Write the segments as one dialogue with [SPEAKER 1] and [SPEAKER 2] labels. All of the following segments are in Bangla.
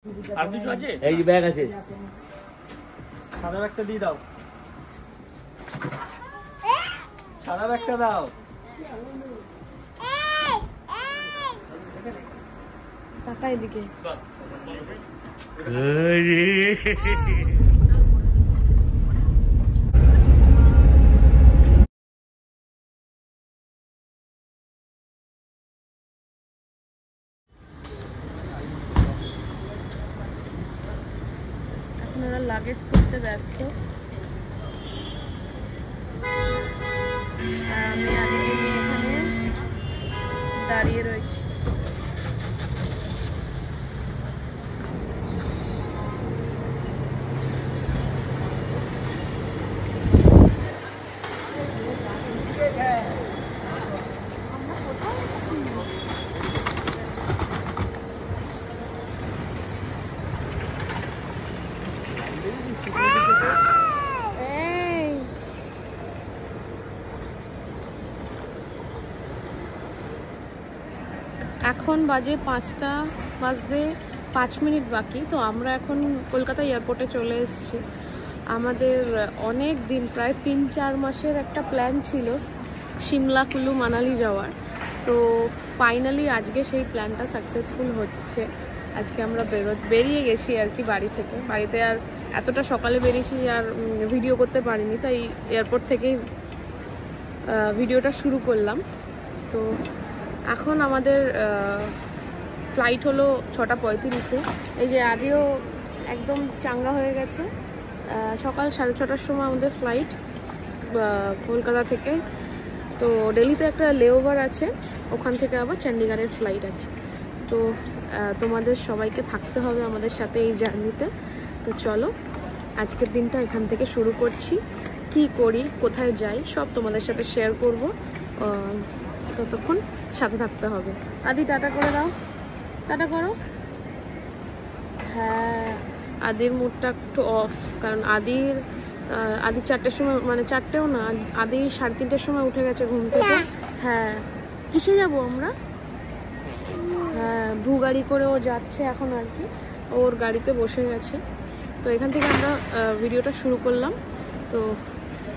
[SPEAKER 1] আর কিছু আছে?
[SPEAKER 2] এই যে ব্যাগ আছে,
[SPEAKER 1] সাদা ব্যাগটা দিয়ে দাও, সাদা ব্যাগটা দাও।
[SPEAKER 3] টাকা এদিকে। আপনারা লাগেজ করতে ব্যস্ত, আর আমি আদিকে নিয়ে এখানে দাঁড়িয়ে রয়েছি। এখন বাজে 5টা বাজতে 5 মিনিট বাকি। তো আমরা এখন কলকাতা এয়ারপোর্টে চলে এসেছি। আমাদের অনেক দিন, প্রায় 3-4 মাসের একটা প্ল্যান ছিল সিমলা, কুলু, মানালি যাওয়ার। তো ফাইনালি আজকে সেই প্ল্যানটা সাকসেসফুল হচ্ছে। আজকে আমরা বেরিয়ে গেছি আর কি বাড়ি থেকে। বাড়িতে আর এতটা সকালে বেরিয়েছি আর ভিডিও করতে পারিনি, তাই এয়ারপোর্ট থেকেই ভিডিওটা শুরু করলাম। তো এখন আমাদের ফ্লাইট হলো 6:35-এ। এই যে আদিও একদম চাঙ্গা হয়ে গেছে। সকাল 6:30টার সময় আমাদের ফ্লাইট কলকাতা থেকে। তো দিল্লিতে একটা লেওভার আছে, ওখান থেকে আবার চণ্ডীগড়ের ফ্লাইট আছে। তো তোমাদের সবাইকে থাকতে হবে আমাদের সাথে এই জার্নিতে। তো চলো আজকের দিনটা এখান থেকে শুরু করছি। কি করি, কোথায় যাই, সব তোমাদের সাথে শেয়ার করব। ততক্ষণ সাথে থাকতে হবে। আদি টাটা করে দাও, টাটা করো। হ্যাঁ, আদির মুডটা একটু অফ, কারণ আদি 4টের সময়, মানে 4টেও না, আদি 3:30টার সময় উঠে গেছে ঘুম থেকে। হ্যাঁ, কিসে যাব আমরা? হ্যাঁ, ভু গাড়ি করে ও যাচ্ছে এখন আর কি, ওর গাড়িতে বসে গেছে। তো এখান থেকে আমরা ভিডিওটা শুরু করলাম, তো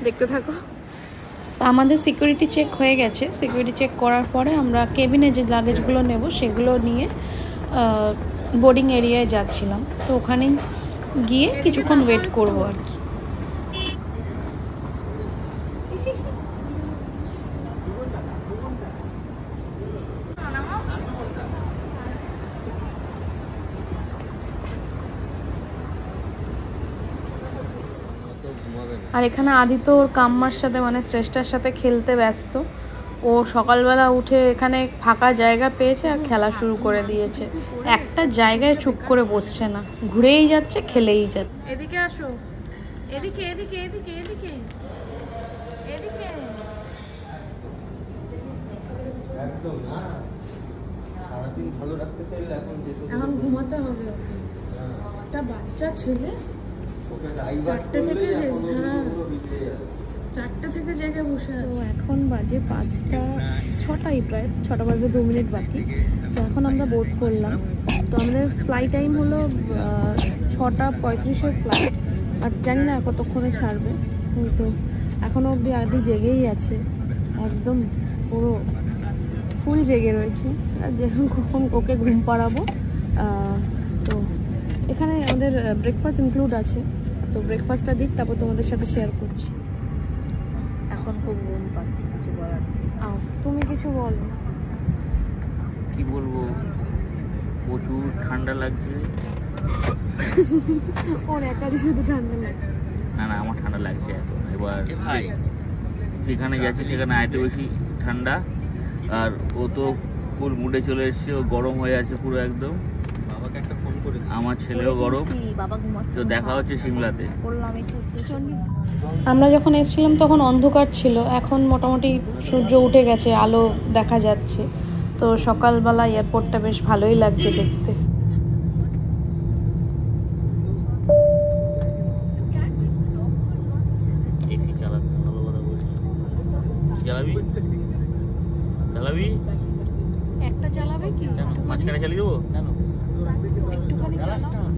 [SPEAKER 3] দেখতে থাকো। আমাদের সিকিউরিটি চেক হয়ে গেছে। সিকিউরিটি চেক করার পরে আমরা কেবিনে যে লাগেজগুলো নেব সেগুলো নিয়ে বোর্ডিং এরিয়ায় যাচ্ছিলাম। তো ওখানে গিয়ে কিছুক্ষণ ওয়েট করবো আর কি। আর এখানে আদি তো ওর কাম্মার সাথে, মানে শ্রেষ্ঠার সাথে খেলতে ব্যস্ত। ও সকালবেলা উঠে এখানে ফাঁকা জায়গা পেয়েছে আর খেলা শুরু করে দিয়েছে। একটা জায়গায় চুপ করে বসছে না, ঘুরেই যাচ্ছে, খেলেই যাচ্ছে। এদিকে আসো, এদিকে এদিকে এদিকে এদিকে এদিকে। এখন ঘুমাতে হবে। একটা বাচ্চা ছেলে 4টে থেকে, হ্যাঁ 4টে থেকে জেগে বসে আছে। তো এখন বাজে 6টাই, প্রায় 6টা বাজে 2 মিনিট বাকি। তো এখন আমরা বোর্ড করলাম। তো আমাদের ফ্লাইট টাইম হলো 6:35-এর ফ্লাইট, আর জানি না কতক্ষণে ছাড়বে। তো এখনও অবধি আদি জেগেই আছে, একদম পুরো ফুল জেগে রয়েছে। আর যখন কখন ওকে ঘুম পাড়াবো। তো এখানে আমাদের ব্রেকফাস্ট ইনক্লুড আছে। তো ব্রেকফাস্টটা দিক, তারপর তোমাদের সাথে শেয়ার করছি।
[SPEAKER 2] এখন খুব ঘুম পাচ্ছে, কিছু বলার নেই।
[SPEAKER 3] তুমি কিছু বলো।
[SPEAKER 2] কি বলবো, প্রচুর ঠান্ডা লাগছে।
[SPEAKER 3] ওর একারই শুধু ঠান্ডা লাগছে।
[SPEAKER 2] না না, আমার ঠান্ডা লাগছে এখন। এবার যেখানে যাচ্ছে সেখানে আরেকটু বেশি ঠান্ডা। আর ও তো ফুল মুডে চলে এসছে, ও গরম হয়ে আছে পুরো একদম। আমার ছেলেও গরম। তো দেখা হচ্ছে সিমলাতে।
[SPEAKER 3] আমরা যখন এসেছিলাম তখন অন্ধকার ছিল, এখন মোটামুটি সূর্য উঠে গেছে, আলো দেখা যাচ্ছে। তো সকালবেলা এয়ারপোর্টটা বেশ ভালোই লাগছে দেখতে।
[SPEAKER 2] এসি চালাচ্ছে, ভালো কথা বলছি। চালাবি চালাবি
[SPEAKER 3] একটা চালাবে কি?
[SPEAKER 2] মাঝখানে চালিয়ে দেবো কেন?
[SPEAKER 3] একটুখানি চালাও।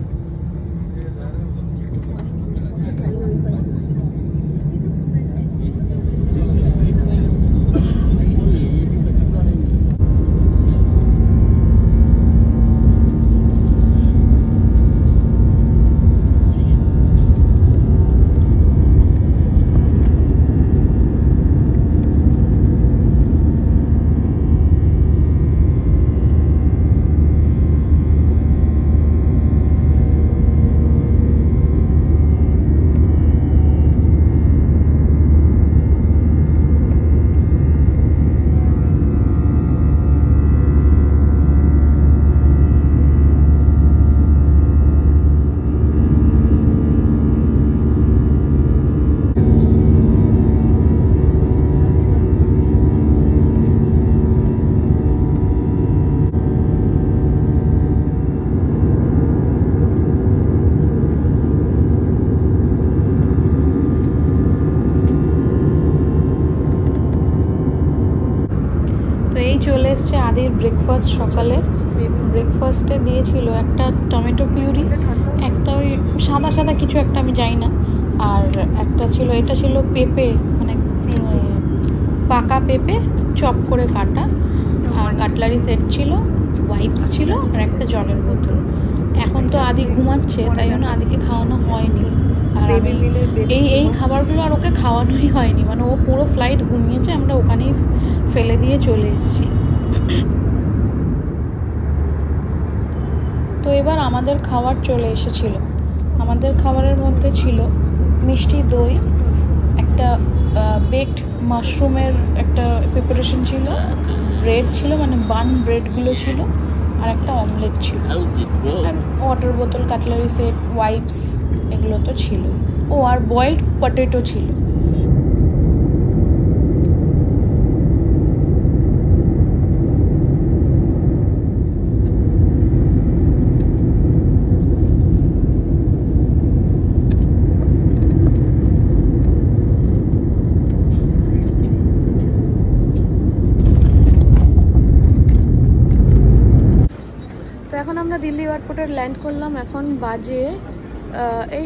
[SPEAKER 3] চলে এসছে আদির ব্রেকফাস্ট। সকালে ব্রেকফাস্টে দিয়েছিল একটা টমেটো পিউরি, একটা ওই সাদা সাদা কিছু একটা আমি জানি না, আর একটা ছিল, এটা ছিল পেঁপে, মানে পাকা পেঁপে চপ করে কাটা, আর কাটলারি সেট ছিল, ওয়াইপস ছিল, আর একটা জলের বোতল। এখন তো আদি ঘুমাচ্ছে, তাই জন্য আদিকে খাওয়ানো হয়নি। আর আমি এই খাবারগুলো আর ওকে খাওয়ানোই হয়নি, মানে ও পুরো ফ্লাইট ঘুমিয়েছে, আমরা ওখানেই ফেলে দিয়ে চলে এসেছি। তো এবার আমাদের খাবার চলে এসেছিল। আমাদের খাবারের মধ্যে ছিল মিষ্টি দই, একটা বেকড মাশরুমের একটা প্রিপারেশন ছিল, ব্রেড ছিল, মানে বান ব্রেডগুলো ছিল, আর একটা অমলেট ছিল, আর ওয়াটার বোতল, কাটলারি সেট, ওয়াইপস, এগুলো তো ছিল। ও আর বয়েলড পটেটো ছিল। এখন আমরা দিল্লি এয়ারপোর্টে ল্যান্ড করলাম। এখন বাজে এই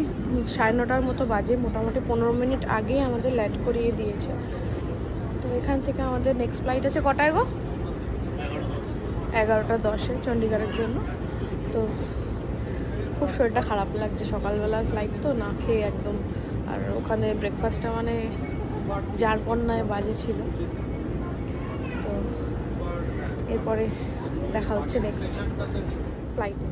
[SPEAKER 3] 9:30 মতো বাজে, মোটামুটি 15 মিনিট আগে আমাদের ল্যান্ড করিয়ে দিয়েছে। তো এখান থেকে আমাদের নেক্সট ফ্লাইট আছে কটায় গো? 11:10 চণ্ডীগড়ের জন্য। তো খুব শরীরটা খারাপ লাগছে, সকালবেলার ফ্লাইট তো, না খেয়ে একদম। আর ওখানে ব্রেকফাস্টটা মানে যার পণ্যায় বাজে ছিল। তো এরপরে দেখা হচ্ছে নেক্সট ফ্লাইটে।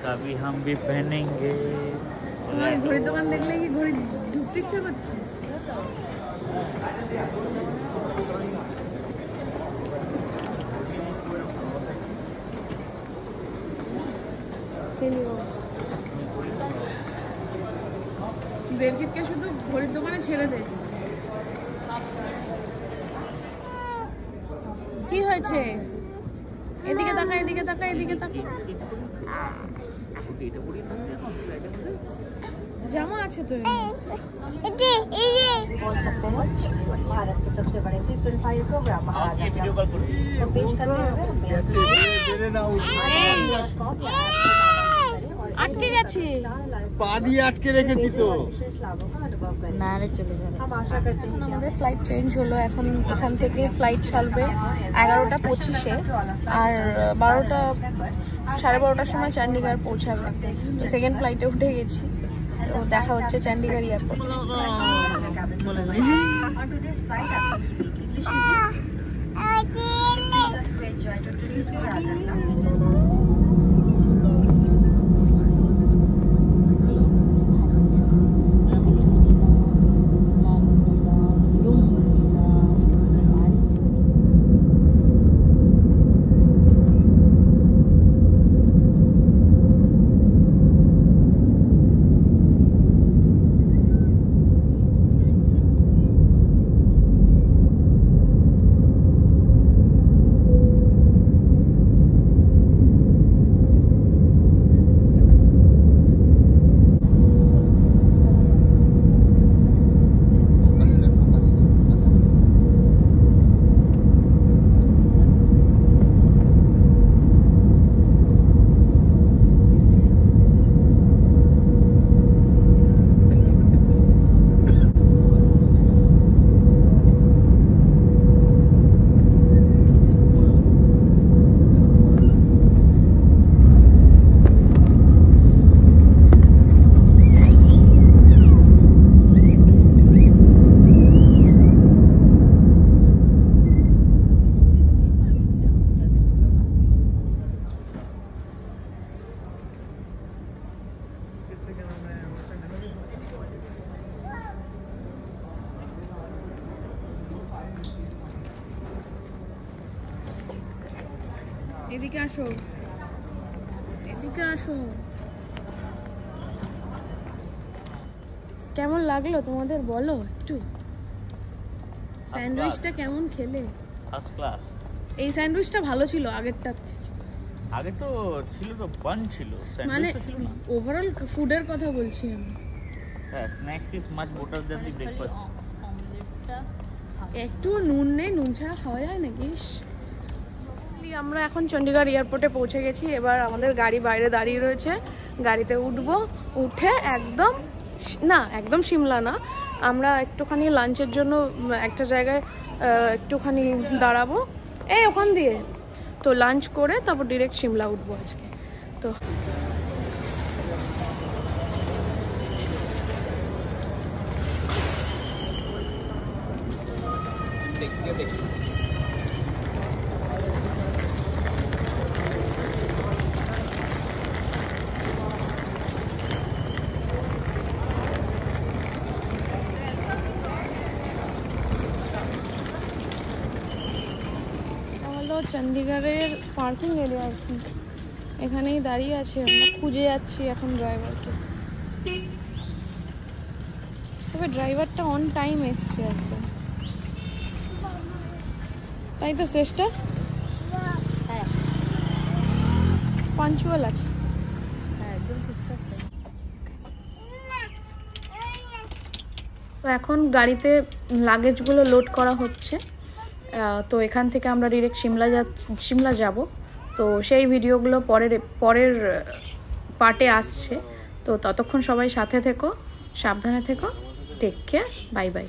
[SPEAKER 2] कभी हम भी पहनेंगे।
[SPEAKER 3] ঘড়ির দোকান দেখলে কি ঘড়ি ঢুকতে ইচ্ছে করছে? দেবজিৎকে শুধু ঘড়ির দোকানে ছেড়ে দে। কি হয়েছে? এদিকে তাকা, এদিকে তাকা, এদিকে তাকা। জামা আছে তো?
[SPEAKER 4] भारत के सबसे बड़े फिल्म प्रोग्राम
[SPEAKER 3] আটকে গেছে,
[SPEAKER 1] পা দিয়ে আটকে রেখেছি তো।
[SPEAKER 4] না রে, চলে যাবে।
[SPEAKER 3] আমাদের ফ্লাইট চেঞ্জ হলো। এখন এখান থেকে ফ্লাইট ছাড়বে 11:25-এ, আর 12:30 সময় চণ্ডীগড় পৌঁছাবে। তো সেকেন্ড ফ্লাইটে উঠে গেছি। তো দেখা হচ্ছে চণ্ডীগড় এয়ারপোর্ট। এদিকে আসো, এদিকে আসো। কেমন লাগলো তোমাদের বলো একটু? স্যান্ডউইচটা কেমন খেলে?
[SPEAKER 2] First class.
[SPEAKER 3] এই স্যান্ডউইচটা ভালো ছিল আগেরটার থেকে।
[SPEAKER 2] আগে তো ছিল তো বান ছিল,
[SPEAKER 3] মানে
[SPEAKER 2] স্যান্ডউইচ তো ছিল না।
[SPEAKER 3] ওভারঅল ফুডের কথা বলছি আমি।
[SPEAKER 2] হ্যাঁ, snacks is much better than the breakfast.
[SPEAKER 3] একটু নুন নেই, নুন ছাড়া খাওয়া যায় নাকি? আমরা এখন চণ্ডীগড় এয়ারপোর্টে পৌঁছে গেছি। এবার আমাদের গাড়ি বাইরে দাঁড়িয়ে রয়েছে, গাড়িতে উঠবো। উঠে একদম সিমলা না, আমরা একটুখানি লাঞ্চের জন্য একটা জায়গায় একটুখানি দাঁড়াবো ওখান দিয়ে। তো লাঞ্চ করে তারপর ডিরেক্ট সিমলা উঠবো আজকে। তো চণ্ডীগড়ের পার্কিং এরিয়া আর কি, এখানেই দাঁড়িয়ে আছি আমরা, খুঁজে যাচ্ছি এখন ড্রাইভারকে। তবে ড্রাইভারটা অন টাইম এসছে একদম, তাই তো চেষ্টা পাঞ্চুয়াল আছে। তো এখন গাড়িতে লাগেজগুলো লোড করা হচ্ছে। তো এখান থেকে আমরা ডিরেক্ট সিমলা যাব। তো সেই ভিডিওগুলো পরের পার্টে আসছে। তো ততক্ষণ সবাই সাথে থেকো, সাবধানে থেকো, টেক কেয়ার, বাই বাই।